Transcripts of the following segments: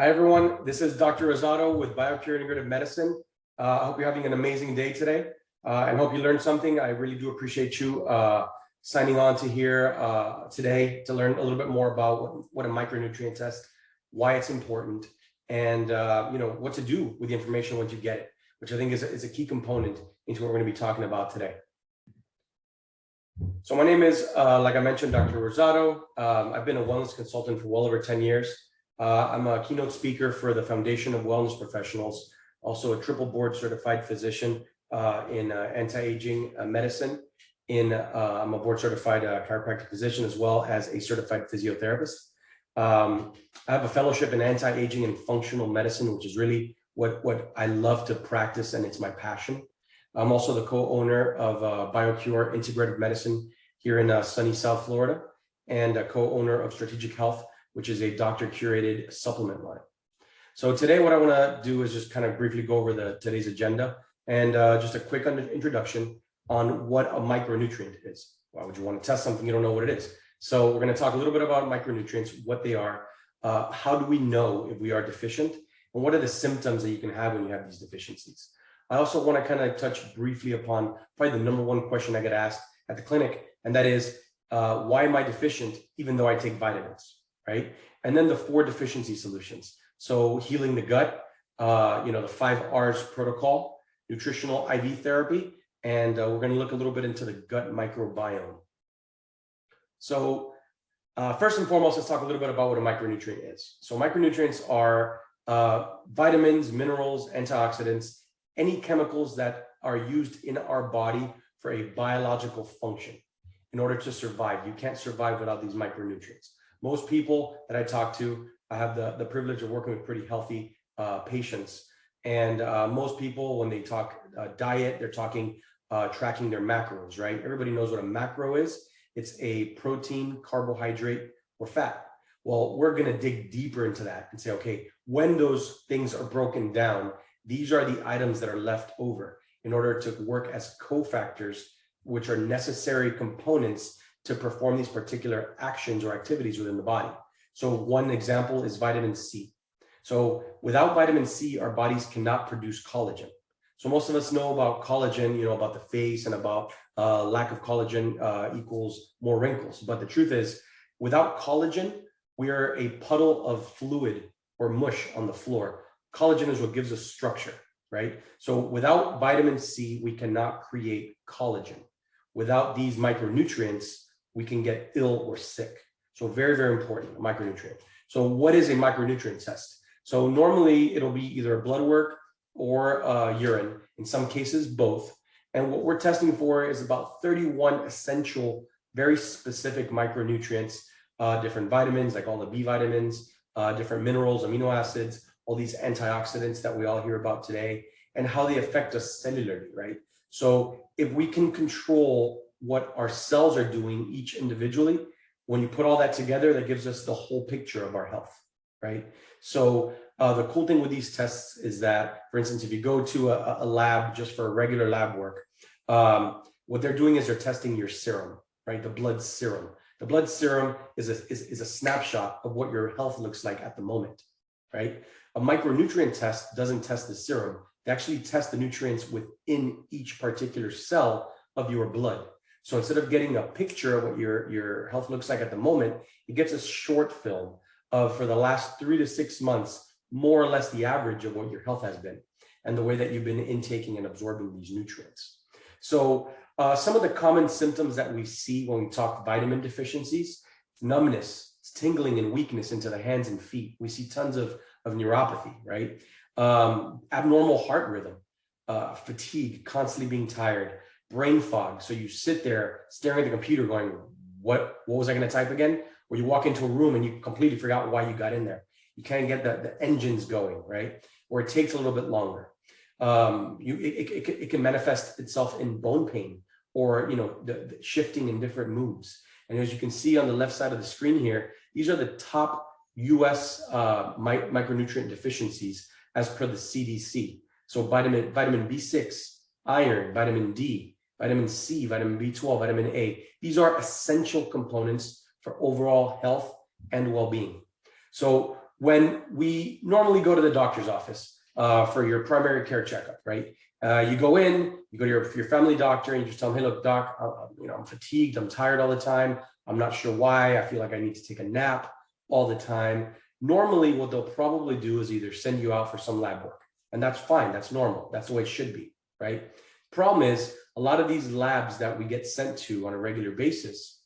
Hi, everyone. This is Dr. Rosado with BioCure Integrative Medicine. I hope you're having an amazing day today and hope you learned something. I really do appreciate you signing on to here today to learn a little bit more about what a micronutrient test, why it's important, and what to do with the information once you get it, which I think is a key component into what we're going to be talking about today. So my name is, like I mentioned, Dr. Rosado. I've been a wellness consultant for well over 10 years. I'm a keynote speaker for the Foundation of Wellness Professionals, also a triple board certified physician in anti-aging medicine. I'm a board certified chiropractic physician as well as a certified physiotherapist. I have a fellowship in anti-aging and functional medicine, which is really what I love to practice, and it's my passion. I'm also the co-owner of BioCure Integrative Medicine here in sunny South Florida, and a co-owner of Strategic Health, which is a doctor-curated supplement line. So today what I want to do is just kind of briefly go over today's agenda and just a quick introduction on what a micronutrient is. Why would you want to test something you don't know what it is? So we're going to talk a little bit about micronutrients, what they are, how do we know if we are deficient, and what are the symptoms that you can have when you have these deficiencies. I also want to kind of touch briefly upon probably the number one question I get asked at the clinic, and that is, why am I deficient even though I take vitamins? Right? And then the 4 deficiency solutions. So healing the gut, the 5 R's protocol, nutritional IV therapy, and we're going to look a little bit into the gut microbiome. So first and foremost, let's talk a little bit about what a micronutrient is. So micronutrients are vitamins, minerals, antioxidants, any chemicals that are used in our body for a biological function in order to survive. You can't survive without these micronutrients. Most people that I talk to, I have the privilege of working with pretty healthy patients. And most people, when they talk diet, they're talking tracking their macros, right? Everybody knows what a macro is. It's a protein, carbohydrate, or fat. Well, we're going to dig deeper into that and say, okay, when those things are broken down, these are the items that are left over in order to work as cofactors, which are necessary components to perform these particular actions or activities within the body. So one example is vitamin C. So without vitamin C, our bodies cannot produce collagen. So most of us know about collagen, about the face, and about lack of collagen equals more wrinkles. But the truth is, without collagen, we are a puddle of fluid or mush on the floor. Collagen is what gives us structure, right? So without vitamin C, we cannot create collagen. Without these micronutrients, we can get ill or sick. So very, very important, a micronutrient. So what is a micronutrient test? So normally it'll be either blood work or urine, in some cases both. And what we're testing for is about 31 essential, very specific micronutrients, different vitamins, like all the B vitamins, different minerals, amino acids, all these antioxidants that we all hear about today, and how they affect us cellularly, right? So if we can control what our cells are doing each individually, when you put all that together, that gives us the whole picture of our health, right? So the cool thing with these tests is that, for instance, if you go to a lab just for regular lab work, what they're doing is they're testing your serum, right? The blood serum. The blood serum is a snapshot of what your health looks like at the moment, right? A micronutrient test doesn't test the serum. They actually test the nutrients within each particular cell of your blood. So instead of getting a picture of what your health looks like at the moment, it gets a short film of, for the last 3 to 6 months, more or less the average of what your health has been and the way that you've been intaking and absorbing these nutrients. So some of the common symptoms that we see when we talk vitamin deficiencies: numbness, tingling and weakness into the hands and feet. We see tons of neuropathy, right? Abnormal heart rhythm, fatigue, constantly being tired, brain fog. So you sit there staring at the computer going, what was I going to type again? Or you walk into a room and you completely forgot why you got in there. You can't get the engines going, right? Or it takes a little bit longer. It can manifest itself in bone pain, or the shifting in different moods. And as you can see on the left side of the screen here, these are the top US micronutrient deficiencies as per the CDC. So vitamin B6, iron, vitamin D, vitamin C, vitamin B12, vitamin A. These are essential components for overall health and well-being. So when we normally go to the doctor's office for your primary care checkup, right? You go in, you go to your family doctor and you just tell them, hey, look, doc, I'm fatigued, I'm tired all the time. I'm not sure why. I feel like I need to take a nap all the time. Normally, what they'll probably do is either send you out for some lab work, and that's fine. That's normal. That's the way it should be, right? Problem is, a lot of these labs that we get sent to on a regular basis,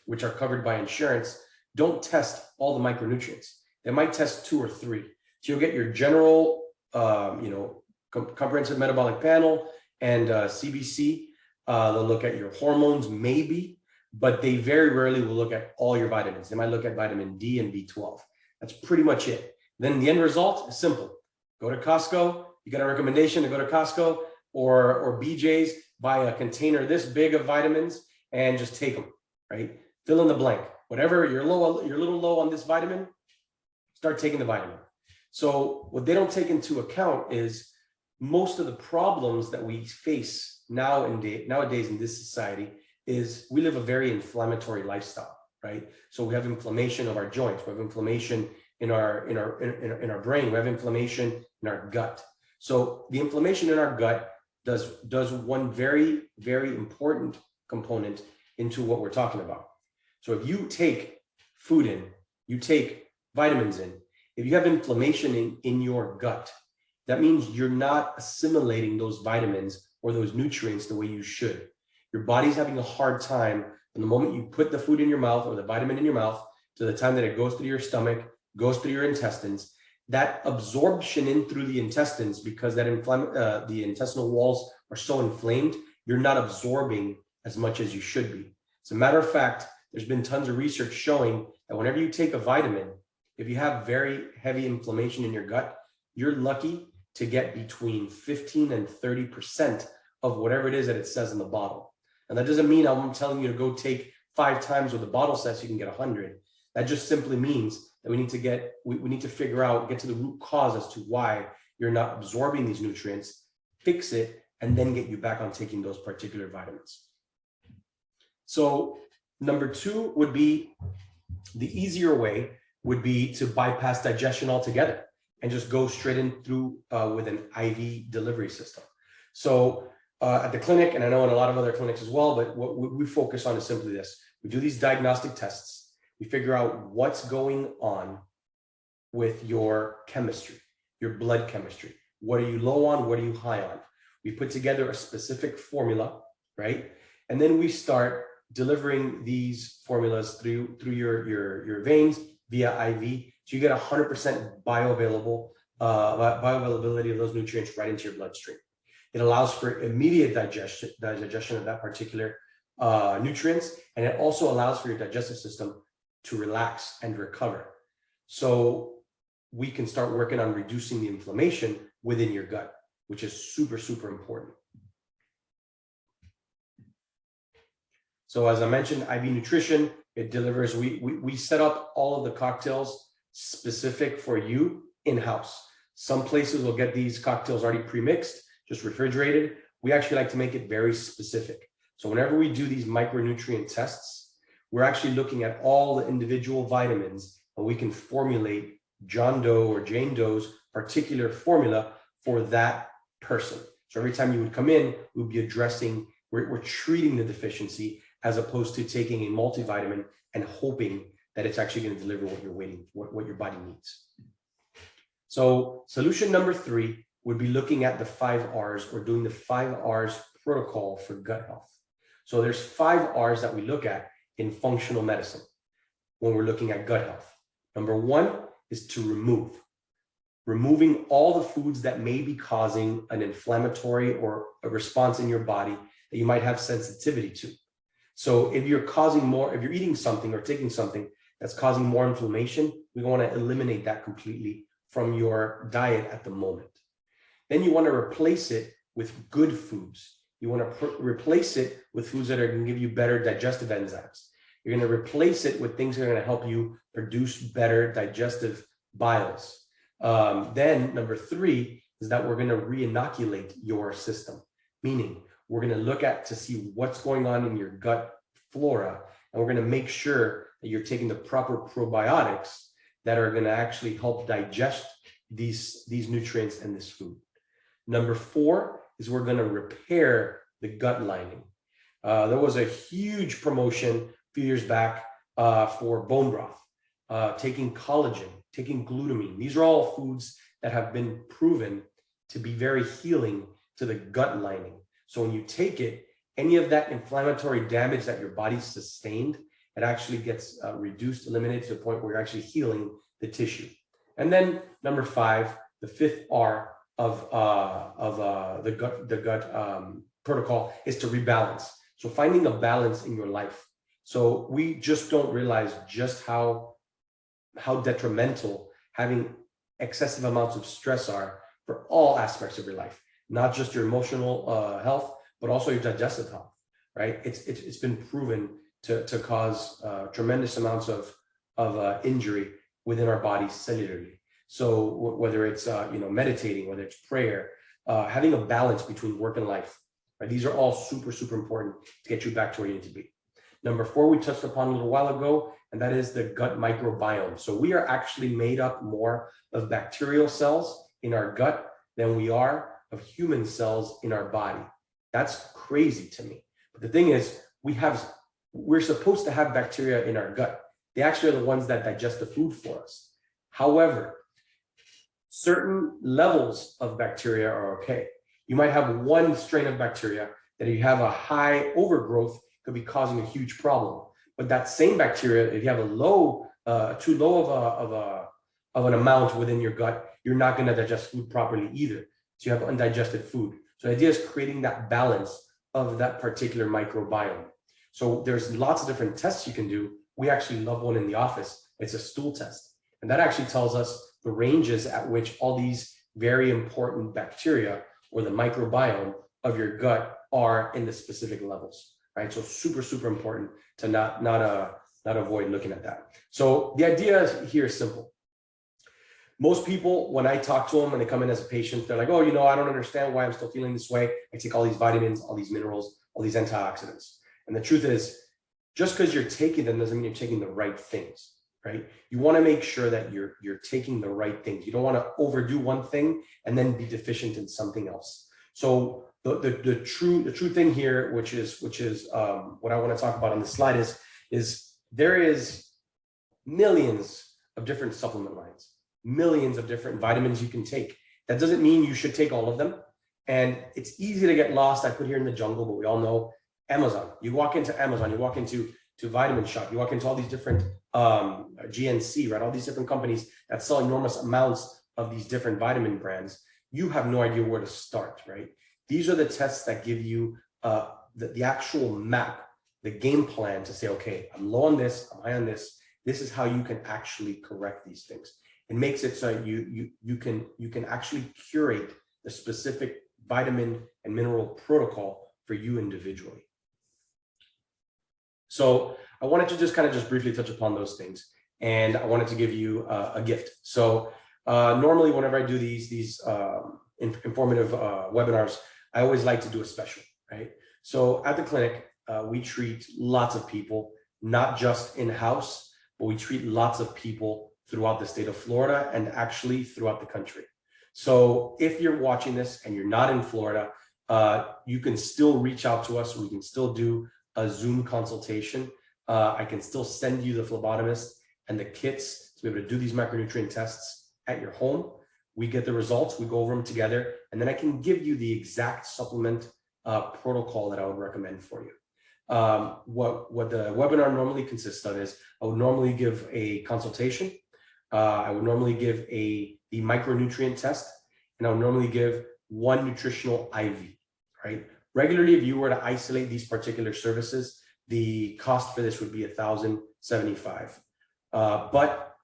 which are covered by insurance, don't test all the micronutrients. They might test 2 or 3. So you'll get your general, comprehensive metabolic panel and CBC. They'll look at your hormones, maybe, but they very rarely will look at all your vitamins. They might look at vitamin D and B12. That's pretty much it. Then the end result is simple. Go to Costco. You get a recommendation to go to Costco or BJ's, buy a container this big of vitamins and just take them, right? Fill in the blank. Whatever you're a little low on this vitamin, start taking the vitamin. So what they don't take into account is most of the problems that we face nowadays in this society is we live a very inflammatory lifestyle, right? So we have inflammation of our joints, we have inflammation in our brain, we have inflammation in our gut. So the inflammation in our gut does one very, very important component into what we're talking about. So if you take food in, you take vitamins in, if you have inflammation in your gut, that means you're not assimilating those vitamins or those nutrients the way you should. Your body's having a hard time from the moment you put the food in your mouth or the vitamin in your mouth to the time that it goes through your stomach, goes through your intestines. That absorption in through the intestines, because the intestinal walls are so inflamed, you're not absorbing as much as you should be. As a matter of fact, there's been tons of research showing that whenever you take a vitamin, if you have very heavy inflammation in your gut, you're lucky to get between 15 and 30% of whatever it is that it says in the bottle. And that doesn't mean I'm telling you to go take 5 times what the bottle says so you can get 100. That just simply means that we need to get to the root cause as to why you're not absorbing these nutrients, fix it, and then get you back on taking those particular vitamins. So number 2 would be, the easier way would be to bypass digestion altogether and just go straight in through with an IV delivery system. So at the clinic, and I know in a lot of other clinics as well, but what we focus on is simply this. We do these diagnostic tests. We figure out what's going on with your chemistry, your blood chemistry. What are you low on? What are you high on? We put together a specific formula, right? And then we start delivering these formulas through your veins via IV. So you get 100% bioavailability of those nutrients right into your bloodstream. It allows for immediate digestion of that particular nutrients, and it also allows for your digestive system to relax and recover. So we can start working on reducing the inflammation within your gut, which is super, super important. So as I mentioned, IV nutrition, it delivers, we set up all of the cocktails specific for you in-house. Some places will get these cocktails already pre-mixed, just refrigerated. We actually like to make it very specific. So whenever we do these micronutrient tests, we're actually looking at all the individual vitamins, and we can formulate John Doe or Jane Doe's particular formula for that person. So every time you would come in, we'd be addressing, we're treating the deficiency as opposed to taking a multivitamin and hoping that it's actually going to deliver what you're waiting, what your body needs. So solution number 3 would be looking at the 5 R's or doing the 5 R's protocol for gut health. So there's 5 R's that we look at in functional medicine when we're looking at gut health. Number 1 is to removing all the foods that may be causing an inflammatory or a response in your body that you might have sensitivity to. So if you're eating something or taking something that's causing more inflammation, we want to eliminate that completely from your diet at the moment. Then you want to replace it with good foods. You want to replace it with foods that are going to give you better digestive enzymes. You're going to replace it with things that are going to help you produce better digestive biles. Then number 3 is that we're going to re-inoculate your system, meaning we're going to look to see what's going on in your gut flora, and we're going to make sure that you're taking the proper probiotics that are going to actually help digest these nutrients and this food. Number 4 is we're going to repair the gut lining. There was a huge promotion a few years back for bone broth, taking collagen, taking glutamine. These are all foods that have been proven to be very healing to the gut lining. So when you take it, any of that inflammatory damage that your body sustained, it actually gets reduced, eliminated to the point where you're actually healing the tissue. And then number 5, the 5th R of the gut protocol is to rebalance. So finding a balance in your life. So we just don't realize just how detrimental having excessive amounts of stress are for all aspects of your life, not just your emotional health, but also your digestive health, right? It's been proven to cause tremendous amounts of injury within our bodies cellularly. So whether it's meditating, whether it's prayer, having a balance between work and life, right? These are all super, super important to get you back to where you need to be. Number 4, we touched upon a little while ago, and that is the gut microbiome. So we are actually made up more of bacterial cells in our gut than we are of human cells in our body. That's crazy to me. But the thing is, we're supposed to have bacteria in our gut. They actually are the ones that digest the food for us. However, certain levels of bacteria are okay. You might have one strain of bacteria that if you have a high overgrowth could be causing a huge problem. But that same bacteria, if you have too low of an amount within your gut, you're not going to digest food properly either. So you have undigested food. So the idea is creating that balance of that particular microbiome. So there's lots of different tests you can do. We actually love one in the office. It's a stool test. And that actually tells us the ranges at which all these very important bacteria or the microbiome of your gut are in the specific levels, right? So super, super important to not avoid looking at that. So the idea here is simple. Most people, when I talk to them, when they come in as a patient, they're like, oh, I don't understand why I'm still feeling this way. I take all these vitamins, all these minerals, all these antioxidants. And the truth is, just because you're taking them doesn't mean you're taking the right things, right? You want to make sure that you're taking the right things. You don't want to overdo one thing and then be deficient in something else. So the true thing here, which is what I want to talk about on this slide is there is millions of different supplement lines, millions of different vitamins you can take. That doesn't mean you should take all of them. And it's easy to get lost. I put here in the jungle, but we all know Amazon. You walk into Amazon, you walk into Vitamin Shop, you walk into all these different GNC, right? All these different companies that sell enormous amounts of these different vitamin brands. You have no idea where to start, right? These are the tests that give you the actual map, the game plan to say, okay, I'm low on this, I'm high on this. This is how you can actually correct these things. It makes it so you can actually curate the specific vitamin and mineral protocol for you individually. So I wanted to just briefly touch upon those things, and I wanted to give you a gift. So normally whenever I do these informative webinars, I always like to do a special, right? So at the clinic, we treat lots of people, not just in-house, but we treat lots of people throughout the state of Florida and actually throughout the country. So if you're watching this and you're not in Florida, you can still reach out to us. We can still do a Zoom consultation. I can still send you the phlebotomist and the kits to be able to do these micronutrient tests at your home. We get the results, we go over them together, and then I can give you the exact supplement protocol that I would recommend for you. What the webinar normally consists of is I would normally give a consultation. I would normally give the micronutrient test, and I would normally give one nutritional IV, right? Regularly, if you were to isolate these particular services, the cost for this would be $1,075. But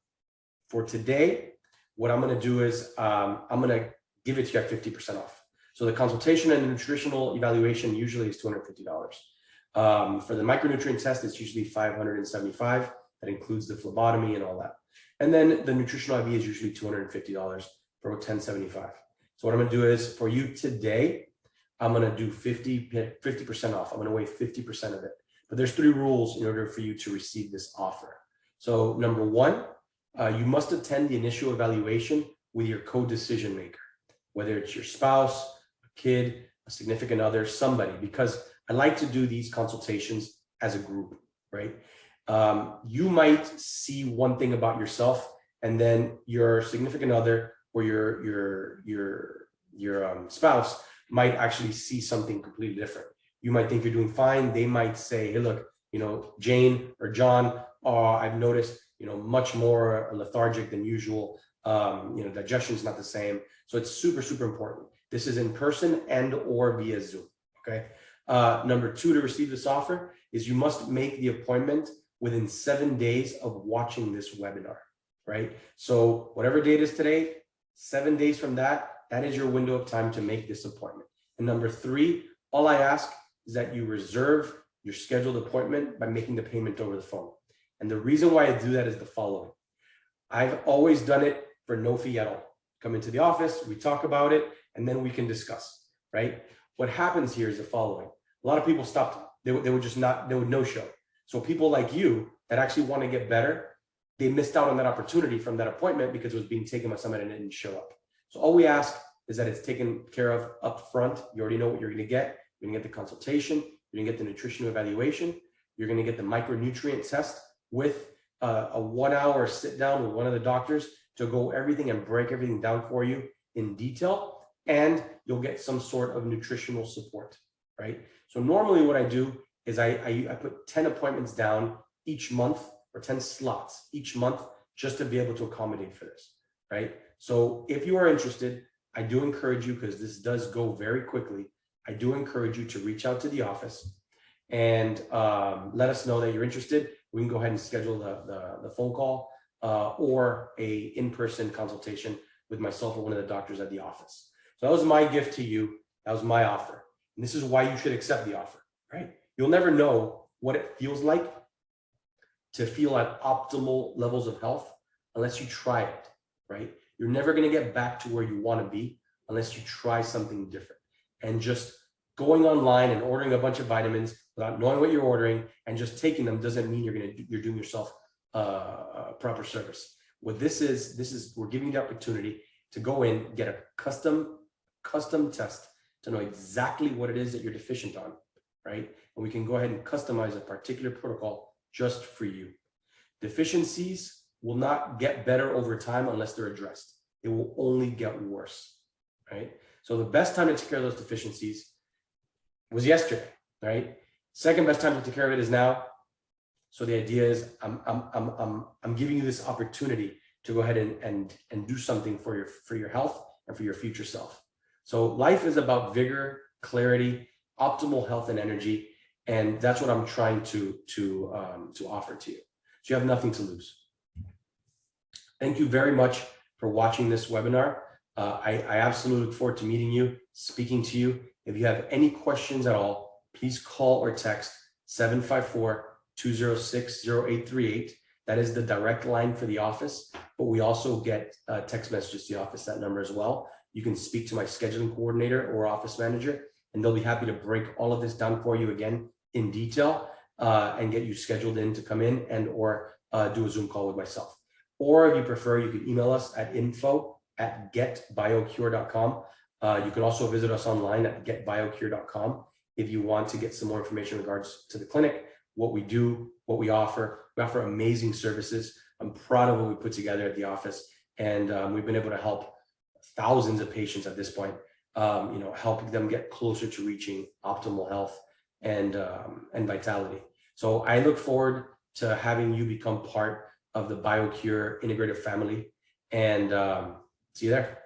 for today, what I'm going to do is I'm going to give it to you at 50% off. So the consultation and the nutritional evaluation usually is $250. For the micronutrient test, it's usually $575. That includes the phlebotomy and all that. And then the nutritional IV is usually $250 for $1,075. So what I'm going to do is for you today, I'm going to do 50% off. I'm going to waive 50% of it. But there's 3 rules in order for you to receive this offer. So number 1, You must attend the initial evaluation with your co-decision maker, whether it's your spouse, a kid, a significant other, somebody, because I like to do these consultations as a group, right? You might see one thing about yourself, and then your significant other or your spouse might actually see something completely different. You might think you're doing fine. They might say, hey, look, Jane or John, I've noticed, much more lethargic than usual. Digestion is not the same. So it's super, super important. This is in person and or via Zoom, okay? Number 2 to receive this offer is you must make the appointment within 7 days of watching this webinar, right? So whatever date is today, 7 days from that is your window of time to make this appointment. And number 3, all I ask is that you reserve your scheduled appointment by making the payment over the phone. And the reason why I do that is the following. I've always done it for no fee at all. Come into the office, we talk about it, and then we can discuss, right? What happens here is the following. A lot of people stopped. They would no show. So people like you that actually want to get better, they missed out on that opportunity from that appointment because it was being taken by somebody and didn't show up. So all we ask is that it's taken care of up front. You already know what you're going to get. You're going to get the consultation. You're going to get the nutritional evaluation. You're going to get the micronutrient test with a 1 hour sit down with one of the doctors to go everything and break everything down for you in detail. And you'll get some sort of nutritional support, right? So normally what I do is I put 10 appointments down each month, or 10 slots each month, just to be able to accommodate for this, right? So if you are interested, I do encourage you, because this does go very quickly, I do encourage you to reach out to the office and let us know that you're interested. We can go ahead and schedule the phone call or a in-person consultation with myself or one of the doctors at the office. So that was my gift to you. That was my offer. And this is why you should accept the offer, right? You'll never know what it feels like to feel at optimal levels of health unless you try it, right? You're never going to get back to where you want to be unless you try something different. And just going online and ordering a bunch of vitamins without knowing what you're ordering and just taking them doesn't mean you're doing yourself a proper service. What this is we're giving you the opportunity to go in, get a custom test to know exactly what it is that you're deficient on, right? And we can go ahead and customize a particular protocol just for you. Deficiencies will not get better over time unless they're addressed. It will only get worse, right? So the best time to take care of those deficiencies was yesterday, right? Second best time to take care of it is now. So the idea is I'm giving you this opportunity to go ahead and do something for your health and for your future self. So life is about vigor, clarity, optimal health and energy, and that's what I'm trying to offer to you. So you have nothing to lose. Thank you very much for watching this webinar. I absolutely look forward to meeting you, speaking to you. If you have any questions at all, please call or text 754-206-0838. That is the direct line for the office, but we also get text messages to the office, that number as well. You can speak to my scheduling coordinator or office manager, and they'll be happy to break all of this down for you again in detail and get you scheduled in to come in and or do a Zoom call with myself. Or if you prefer, you can email us at info@getbiocure.com. You can also visit us online at getbiocure.com if you want to get some more information in regards to the clinic, what we do, what we offer. We offer amazing services. I'm proud of what we put together at the office, and we've been able to help thousands of patients at this point, help them get closer to reaching optimal health and vitality. So I look forward to having you become part of the BioCure integrative family, and see you there.